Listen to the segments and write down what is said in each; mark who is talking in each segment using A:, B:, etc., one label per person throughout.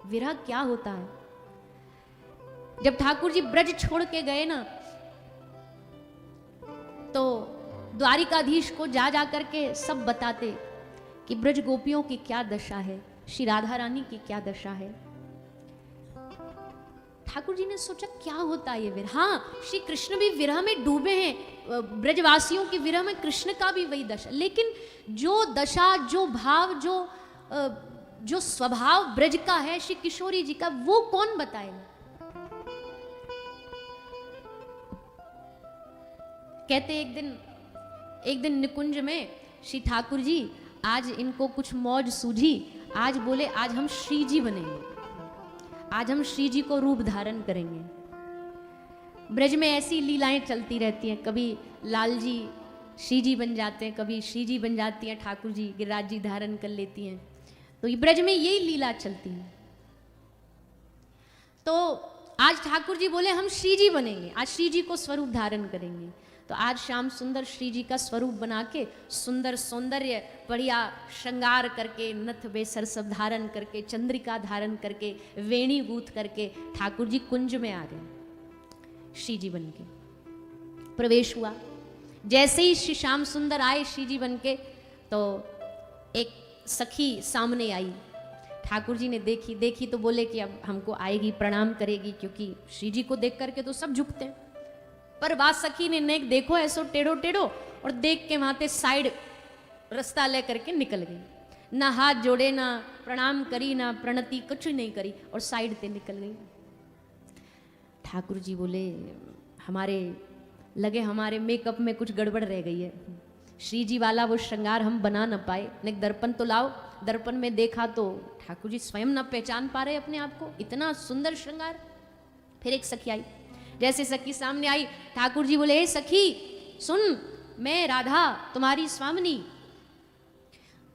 A: विरह क्या होता है। जब ठाकुर जी ब्रज छोड़ के गए ना, तो द्वारिकाधीश को जा जा करके सब बताते कि ब्रज गोपियों की क्या दशा है, श्री राधा रानी की क्या दशा है। ठाकुर जी ने सोचा क्या होता है ये विरह। हाँ, श्री कृष्ण भी विरह में डूबे हैं, ब्रजवासियों की विरह में कृष्ण का भी वही दशा, लेकिन जो दशा, जो भाव, जो स्वभाव ब्रज का है, श्री किशोरी जी का, वो कौन बताएगा। कहते एक दिन निकुंज में श्री ठाकुर जी, आज इनको कुछ मौज सूझी, आज बोले आज हम श्री जी बनेंगे, आज हम श्री जी को रूप धारण करेंगे। ब्रज में ऐसी लीलाएं चलती रहती हैं, कभी लाल जी श्री जी बन जाते हैं, कभी श्री जी बन जाती हैं, ठाकुर जी गिरिराज जी धारण कर लेती हैं। तो ये ब्रज में यही लीला चलती है। तो आज ठाकुर जी बोले हम श्री जी बनेंगे, आज श्री जी को स्वरूप धारण करेंगे। तो आज श्याम सुंदर श्री जी का स्वरूप बना के सुंदर सौंदर्य बढ़िया श्रृंगार करके, नथ बेसर सब धारण करके, चंद्रिका धारण करके, वेणी गूंथ करके ठाकुर जी कुंज में आ गए। श्री जी बन के प्रवेश हुआ। जैसे ही श्री श्याम सुंदर आए श्री जी बन के, तो एक सखी सामने आई। ठाकुर जी ने देखी तो बोले कि अब हमको आएगी, प्रणाम करेगी, क्योंकि श्री जी को देख करके तो सब झुकते हैं। पर बात सखी ने नेक देखो ऐसो टेढ़ो टेढ़ो, और देख के वहां साइड रास्ता ले करके निकल गई। ना हाथ जोड़े, ना प्रणाम करी, ना प्रणति, कुछ नहीं करी, और साइड पे निकल गई। ठाकुर जी बोले हमारे मेकअप में कुछ गड़बड़ रह गई है, श्री जी वाला वो श्रृंगार हम बना न पाए। नेक दर्पण तो लाओ। दर्पण में देखा तो ठाकुर जी स्वयं न पहचान पा रहे अपने आप को, इतना सुंदर श्रृंगार। फिर एक सखी आई। जैसे सखी सामने आई, ठाकुर जी बोले, ए सखी सुन, मैं राधा तुम्हारी स्वामिनी।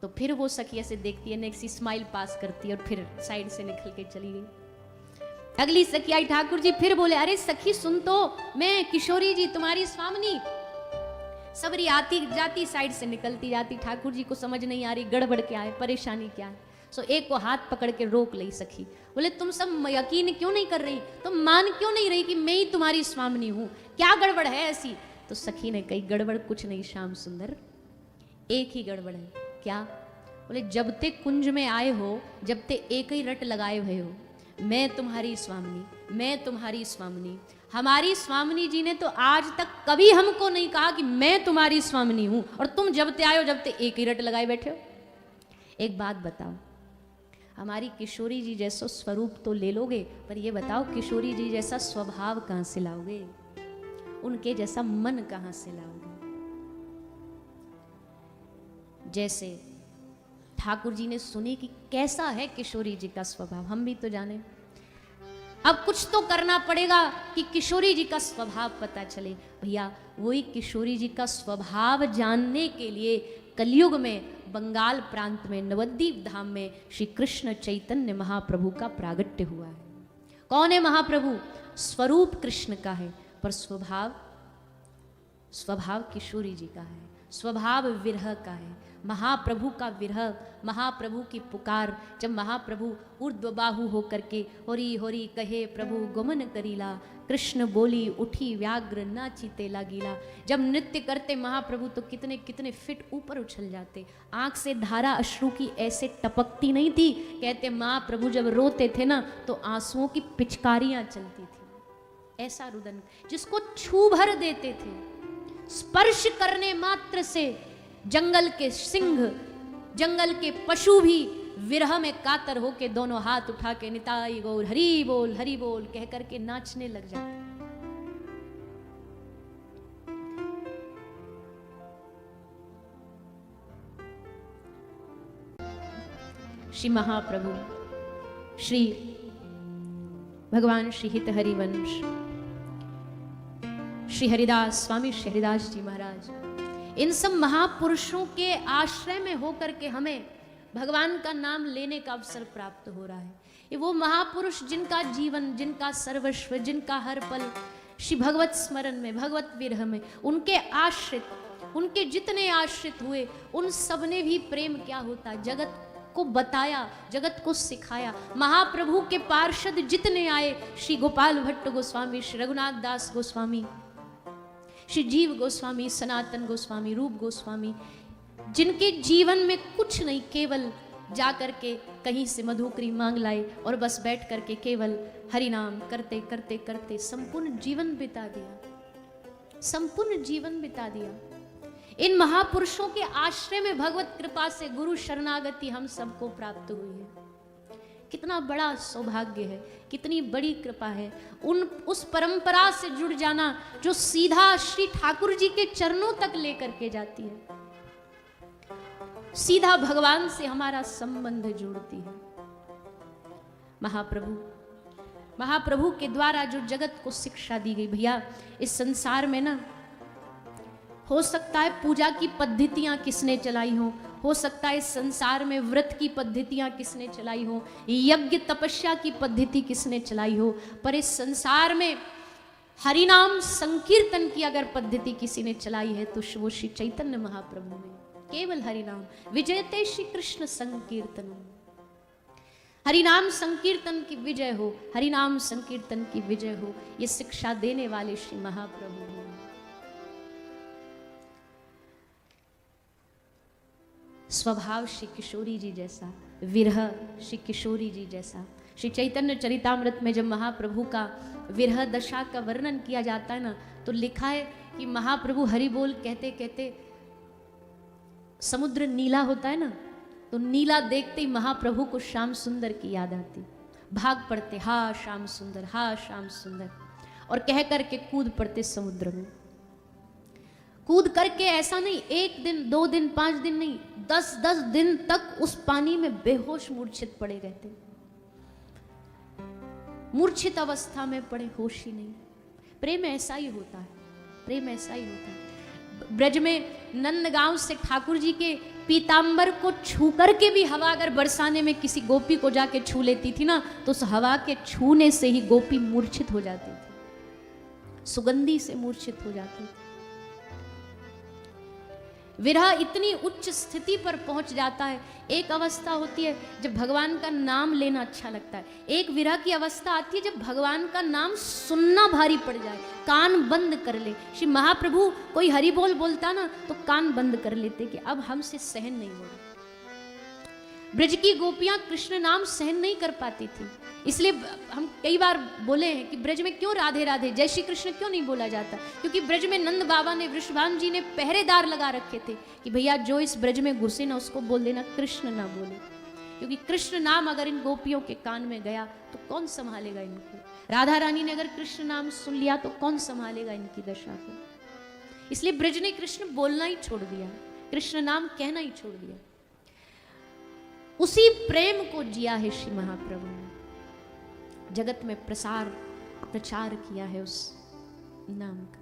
A: तो फिर वो सखी ऐसे देखती है, नेक्स्ट स्माइल पास करती है, और फिर साइड से निकल के चली गई। अगली सखी आई, ठाकुर जी फिर बोले, अरे सखी सुन तो, मैं किशोरी जी तुम्हारी स्वामिनी। सबरी आती जाती साइड से निकलती जाती। ठाकुर जी को समझ नहीं आ रही गड़बड़ क्या है, परेशानी क्या है। सो एक को हाथ पकड़ के रोक ली सखी। बोले तुम सब यकीन क्यों नहीं कर रही, तुम मान क्यों नहीं रही कि मैं ही तुम्हारी स्वामिनी हूं, क्या गड़बड़ है ऐसी। तो सखी ने कही, गड़बड़ कुछ नहीं श्याम सुंदर, एक ही गड़बड़ है। क्या? बोले जब ते कुंज में आए हो, जब ते एक ही रट लगाए हुए हो, मैं तुम्हारी स्वामिनी, मैं तुम्हारी स्वामिनी। हमारी स्वामिनी जी ने तो आज तक कभी हमको नहीं कहा कि मैं तुम्हारी स्वामिनी हूं, और तुम जब ते आए हो, जब ते एक ही रट लगाए बैठे हो। एक बात बताओ, हमारी किशोरी जी जैसा स्वरूप तो ले लोगे, पर ये बताओ किशोरी जी जैसा स्वभाव कहां से लाओगे, उनके जैसा मन कहां से लाओगे। जैसे ठाकुर जी ने सुने कि कैसा है किशोरी जी का स्वभाव, हम भी तो जाने। अब कुछ तो करना पड़ेगा कि किशोरी जी का स्वभाव पता चले। भैया वही किशोरी जी का स्वभाव जानने के लिए कलयुग में बंगाल प्रांत में नवद्वीप धाम में श्री कृष्ण चैतन्य महाप्रभु का प्रागट्य हुआ है। कौन है महाप्रभु? स्वरूप कृष्ण का है, पर स्वभाव किशोरी जी का है, स्वभाव विरह का है। महाप्रभु का विरह, महाप्रभु की पुकार, जब महाप्रभु ऊर्ध्वबाहु होकर के होरी होरी कहे प्रभु गमन करीला, कृष्ण बोली उठी व्याघ्र नाचिते लागीला। जब नृत्य करते महाप्रभु तो कितने कितने फिट ऊपर उछल जाते, आंख से धारा अश्रु की ऐसे टपकती नहीं थी। कहते महाप्रभु जब रोते थे ना तो आंसुओं की पिचकारियां चलती थी। ऐसा रुदन जिसको छू भर देते थे, स्पर्श करने मात्र से जंगल के सिंह, जंगल के पशु भी विरह में कातर होके दोनों हाथ उठा के निताई गौर हरि बोल कह करके नाचने लग जाते। श्री महाप्रभु श्री भगवान श्री हित हरिवंश श्री हरिदास स्वामी श्री हरिदास जी महाराज, इन सब महापुरुषों के आश्रय में होकर के हमें भगवान का नाम लेने का अवसर प्राप्त हो रहा है। ये वो महापुरुष जिनका जीवन, जिनका सर्वस्व, जिनका हर पल श्री भगवत स्मरण में, भगवत विरह में, उनके आश्रित, उनके जितने आश्रित हुए उन सब ने भी प्रेम क्या होता, जगत को बताया, जगत को सिखाया। महाप्रभु के पार्षद जितने आए, श्री गोपाल भट्ट गोस्वामी, श्री रघुनाथ दास गोस्वामी, श्री जीव गोस्वामी, सनातन गोस्वामी, रूप गोस्वामी, जिनके जीवन में कुछ नहीं, केवल जा करके कहीं से मधुकरी मांग लाए और बस बैठ करके केवल हरि नाम करते करते करते संपूर्ण जीवन बिता दिया, संपूर्ण जीवन बिता दिया। इन महापुरुषों के आश्रय में भगवत कृपा से गुरु शरणागति हम सबको प्राप्त हुई है। कितना बड़ा सौभाग्य है, कितनी बड़ी कृपा है। उस परंपरा से जुड़ जाना जो सीधा श्री ठाकुर जी के चरणों तक लेकर के जाती है, सीधा भगवान से हमारा संबंध जोड़ती है। महाप्रभु के द्वारा जो जगत को शिक्षा दी गई, भैया इस संसार में ना हो सकता है पूजा की पद्धतियां किसने चलाई हो सकता है इस संसार में व्रत की पद्धतियां किसने चलाई हो, यज्ञ तपस्या की पद्धति किसने चलाई हो, पर इस संसार में हरिनाम संकीर्तन की अगर पद्धति किसी ने चलाई है तो वो श्री चैतन्य महाप्रभु ने। केवल हरिनाम, विजयते श्री कृष्ण संकीर्तन, हरिनाम संकीर्तन की विजय हो, हरिनाम संकीर्तन की विजय हो, ये शिक्षा देने वाले श्री महाप्रभु हैं। स्वभाव श्री किशोरी जी जैसा, विरह श्री किशोरी जी जैसा। श्री चैतन्य चरितामृत में जब महाप्रभु का विरह दशा का वर्णन किया जाता है ना, तो लिखा है कि महाप्रभु हरि बोल कहते कहते, समुद्र नीला होता है ना, तो नीला देखते ही महाप्रभु को श्याम सुंदर की याद आती, भाग पड़ते हा श्याम सुंदर, हा श्याम सुंदर, और कह करके कूद पड़ते समुद्र में। कूद करके ऐसा नहीं 1 दिन 2 दिन 5 दिन नहीं, 10 दिन तक उस पानी में बेहोश मूर्छित पड़े रहते, मूर्छित अवस्था में पड़े, होश ही नहीं। प्रेम ऐसा ही होता है, प्रेम ऐसा ही होता है। ब्रज में नंदगांव से ठाकुर जी के पीतांबर को छू करके भी हवा अगर बरसाने में किसी गोपी को जाके छू लेती थी ना, तो उस हवा के छूने से ही गोपी मूर्छित हो जाती थी, सुगंधी से मूर्छित हो जाती थी। विरह इतनी उच्च स्थिति पर पहुंच जाता है। एक अवस्था होती है जब भगवान का नाम लेना अच्छा लगता है, एक विरह की अवस्था आती है जब भगवान का नाम सुनना भारी पड़ जाए, कान बंद कर ले। श्री महाप्रभु कोई हरि बोल बोलता ना तो कान बंद कर लेते कि अब हमसे सहन नहीं हो रहा। ब्रज की गोपियां कृष्ण नाम सहन नहीं कर पाती थी, इसलिए हम कई बार बोले हैं कि ब्रज में क्यों राधे राधे जय श्री कृष्ण क्यों नहीं बोला जाता, क्योंकि ब्रज में नंद बाबा ने, वृषभान जी ने पहरेदार लगा रखे थे कि भैया जो इस ब्रज में घुसे ना उसको बोल देना कृष्ण ना बोले, क्योंकि कृष्ण नाम अगर इन गोपियों के कान में गया तो कौन संभालेगा इनको। राधा रानी ने अगर कृष्ण नाम सुन लिया तो कौन संभालेगा इनकी दशा को। इसलिए ब्रज ने कृष्ण बोलना ही छोड़ दिया, कृष्ण नाम कहना ही छोड़ दिया। उसी प्रेम को जिया है श्री महाप्रभु ने, जगत में प्रचार किया है उस नाम का।